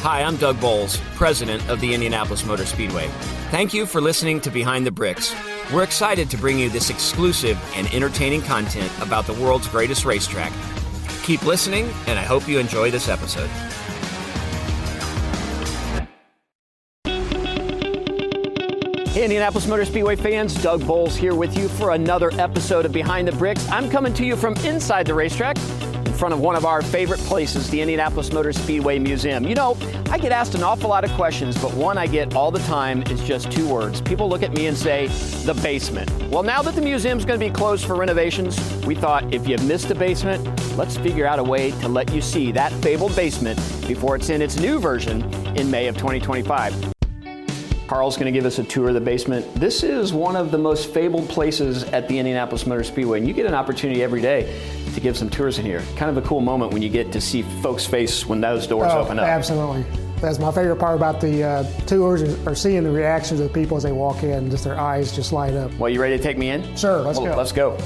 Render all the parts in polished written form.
Hi, I'm Doug Boles, president of the Indianapolis Motor Speedway. Thank you for listening to Behind the Bricks. We're excited to bring you this exclusive and entertaining content about the world's greatest racetrack. Keep listening, and I hope you enjoy this episode. Hey, Indianapolis Motor Speedway fans, Doug Boles here with you for another episode of Behind the Bricks. I'm coming to you from inside the racetrack, in front of one of our favorite places, the Indianapolis Motor Speedway Museum. You know, I get asked an awful lot of questions, but one I get all the time is just two words. People look at me and say, the basement. Well, now that the museum's going to be closed for renovations, we thought if you missed the basement, let's figure out a way to let you see that fabled basement before it's in its new version in May of 2025. Carl's going to give us a tour of the basement. This is one of the most fabled places at the Indianapolis Motor Speedway, and you get an opportunity every day to give some tours in here. Kind of a cool moment when you get to see folks' face when those doors open up. Absolutely. That's my favorite part about the tours, or seeing the reactions of the people as they walk in, just their eyes just light up. Well, you ready to take me in? Sure, let's go. Let's go.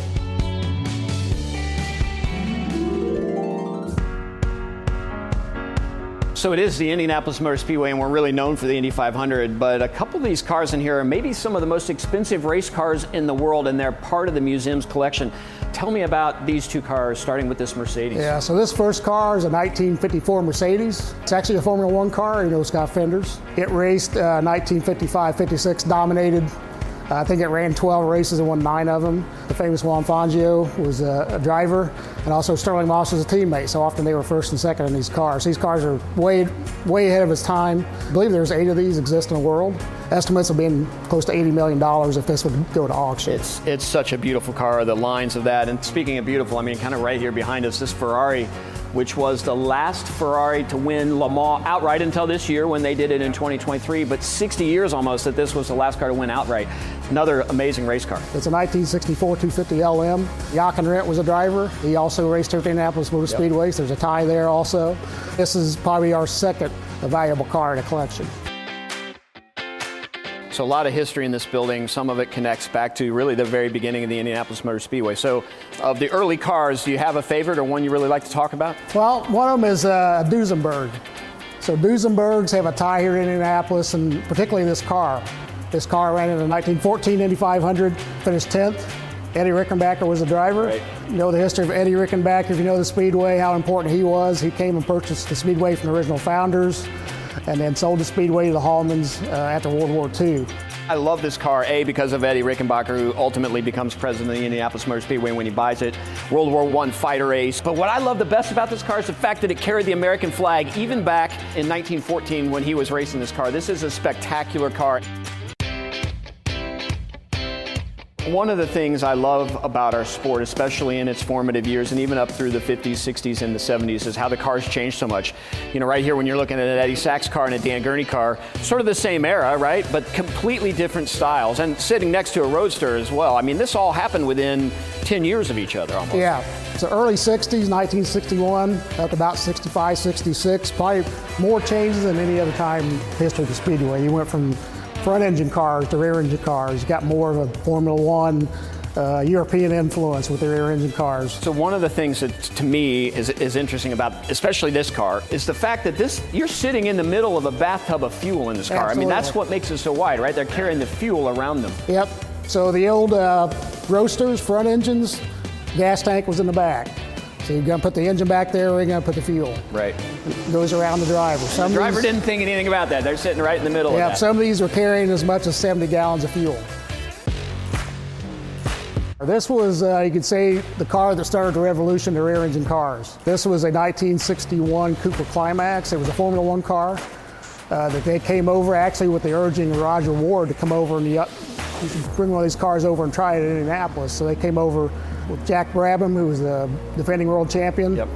So it is the Indianapolis Motor Speedway, and we're really known for the Indy 500, but a couple of these cars in here are maybe some of the most expensive race cars in the world, and they're part of the museum's collection. Tell me about these two cars, starting with this Mercedes. Yeah, so this first car is a 1954 Mercedes. It's actually a Formula One car, you know, it's got fenders. It raced 1955-56, dominated. I think it ran 12 races and won 9 of them. The famous Juan Fangio was a driver, and also Sterling Moss was a teammate, so often they were first and second in these cars. These cars are way ahead of its time. I believe there's 8 of these exist in the world. Estimates of being close to $80 million if this would go to auction. It's such a beautiful car, the lines of that. And speaking of beautiful, I mean, kind of right here behind us, this Ferrari, which was the last Ferrari to win Le Mans outright until this year when they did it in 2023, but 60 years almost that this was the last car to win outright. Another amazing race car. It's a 1964 250 LM. Jochen Rindt was a driver. He also raced here at the Indianapolis Motor Speedway, so there's a tie there also. This is probably our second valuable car in the collection. So a lot of history in this building. Some of it connects back to really the very beginning of the Indianapolis Motor Speedway. So of the early cars, do you have a favorite or one you really like to talk about? Well, one of them is a Duesenberg. So Duesenbergs have a tie here in Indianapolis, and particularly this car. This car ran in the 1914 Indy 500, finished 10th. Eddie Rickenbacker was the driver. Right. You know the history of Eddie Rickenbacker, if you know the Speedway, how important he was. He came and purchased the Speedway from the original founders, and then sold the Speedway to the Hallmans after World War II. I love this car, A, because of Eddie Rickenbacker, who ultimately becomes president of the Indianapolis Motor Speedway when he buys it. World War I fighter ace. But what I love the best about this car is the fact that it carried the American flag even back in 1914 when he was racing this car. This is a spectacular car. One of the things I love about our sport, especially in its formative years and even up through the 50s, 60s, and the 70s, is how the cars changed so much. You know, right here when you're looking at an Eddie Sachs car and a Dan Gurney car, sort of the same era, right? But completely different styles, and sitting next to a Roadster as well. I mean, this all happened within 10 years of each other almost. Yeah, so early 60s, 1961, up to about 65, 66, probably more changes than any other time in history of the Speedway. You went from front engine cars to rear engine cars. You got more of a Formula One European influence with the rear engine cars. So one of the things that to me is interesting about especially this car is the fact that you're sitting in the middle of a bathtub of fuel in this car. Absolutely. I mean, that's what makes it so wide, right? They're carrying the fuel around them. Yep. So the old Roadsters, front engines, gas tank was in the back. So you're going to put the engine back there, or you're going to put the fuel. Right. It goes around the driver. The driver didn't think anything about that. They're sitting right in the middle of that. Yeah, some of these were carrying as much as 70 gallons of fuel. This was, you could say, the car that started the revolution to rear engine cars. This was a 1961 Cooper Climax. It was a Formula One car that they came over actually with the urging of Roger Ward to come over and you should bring one of these cars over and try it in Indianapolis. So they came over with Jack Brabham, who was the defending world champion. Yep.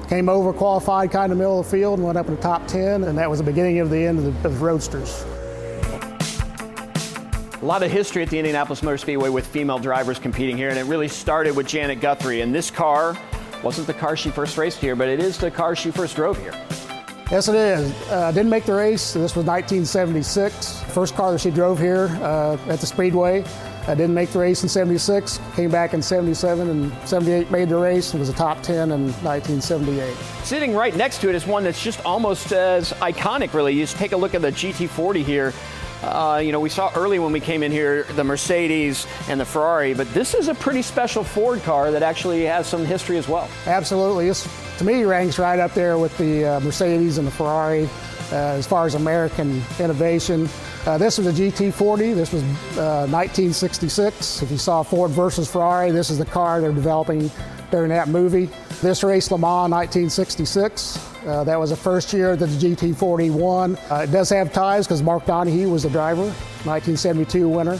Came over, qualified kind of middle of the field, and went up in the top 10, and that was the beginning of the end of the Roadsters. A lot of history at the Indianapolis Motor Speedway with female drivers competing here, and it really started with Janet Guthrie. And this car wasn't the car she first raced here, but it is the car she first drove here. Yes, it is. Didn't make the race. This was 1976. First car that she drove here at the Speedway. I didn't make the race in 76, came back in 77, and 78 made the race and was a top 10 in 1978. Sitting right next to it is one that's just almost as iconic, really. You just take a look at the GT40 here. We saw early when we came in here the Mercedes and the Ferrari, but this is a pretty special Ford car that actually has some history as well. Absolutely. This, to me, ranks right up there with the Mercedes and the Ferrari as far as American innovation. This was a GT40. This was 1966. If you saw Ford versus Ferrari, this is the car they're developing during that movie. This race, Le Mans, 1966. That was the first year that the GT40 won. It does have ties because Mark Donohue was the driver, 1972 winner.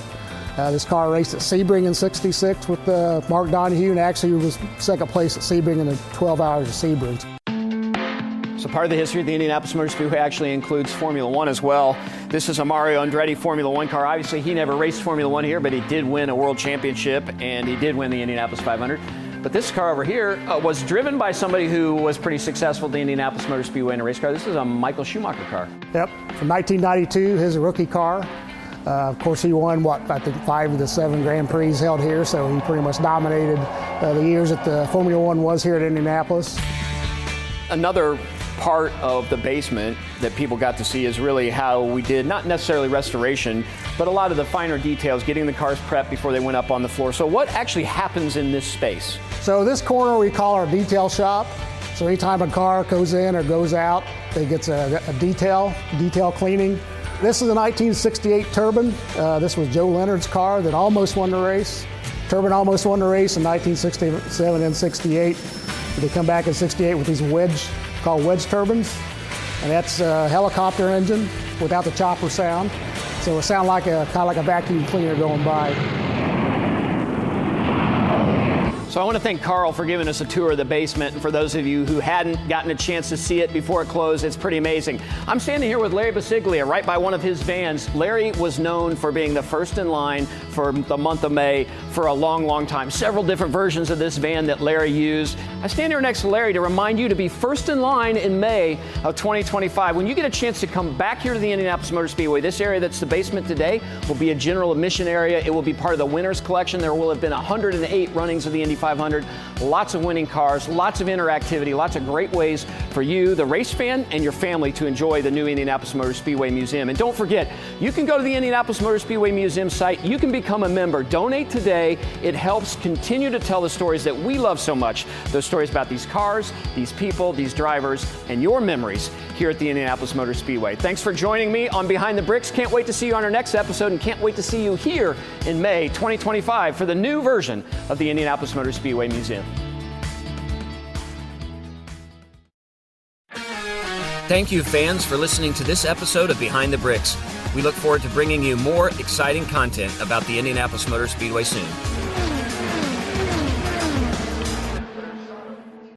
This car raced at Sebring in 66 with Mark Donohue, and actually was second place at Sebring in the 12 hours of Sebring. So part of the history of the Indianapolis Motor Speedway actually includes Formula One as well. This is a Mario Andretti Formula One car. Obviously, he never raced Formula One here, but he did win a world championship, and he did win the Indianapolis 500. But this car over here was driven by somebody who was pretty successful at the Indianapolis Motor Speedway in a race car. This is a Michael Schumacher car. Yep, from 1992, his rookie car. Of course, he won, I think 5 of the 7 Grand Prix held here, so he pretty much dominated the years that the Formula One was here at Indianapolis. Another part of the basement that people got to see is really how we did, not necessarily restoration, but a lot of the finer details, getting the cars prepped before they went up on the floor. So what actually happens in this space? So this corner we call our detail shop. So anytime a car goes in or goes out, it gets a detail cleaning. This is a 1968 Turbine. This was Joe Leonard's car that almost won the race. Turbine almost won the race in 1967 and 68. They come back in 68 with these called wedge turbines, and that's a helicopter engine without the chopper sound. So it sounds like kind of like a vacuum cleaner going by. So I want to thank Carl for giving us a tour of the basement, and for those of you who hadn't gotten a chance to see it before it closed, it's pretty amazing. I'm standing here with Larry Basiglia right by one of his vans. Larry was known for being the first in line for the month of May for a long, long time. Several different versions of this van that Larry used. I stand here next to Larry to remind you to be first in line in May of 2025. When you get a chance to come back here to the Indianapolis Motor Speedway, this area that's the basement today will be a general admission area. It will be part of the winners collection. There will have been 108 runnings of the Indy 500, lots of winning cars, lots of interactivity, lots of great ways for you, the race fan, and your family to enjoy the new Indianapolis Motor Speedway Museum. And don't forget, you can go to the Indianapolis Motor Speedway Museum site. You can become a member. Donate today. It helps continue to tell the stories that we love so much, those stories about these cars, these people, these drivers, and your memories here at the Indianapolis Motor Speedway. Thanks for joining me on Behind the Bricks. Can't wait to see you on our next episode, and can't wait to see you here in May 2025 for the new version of the Indianapolis Motor Speedway Museum. Thank you, fans, for listening to this episode of Behind the Bricks. We look forward to bringing you more exciting content about the Indianapolis Motor Speedway soon.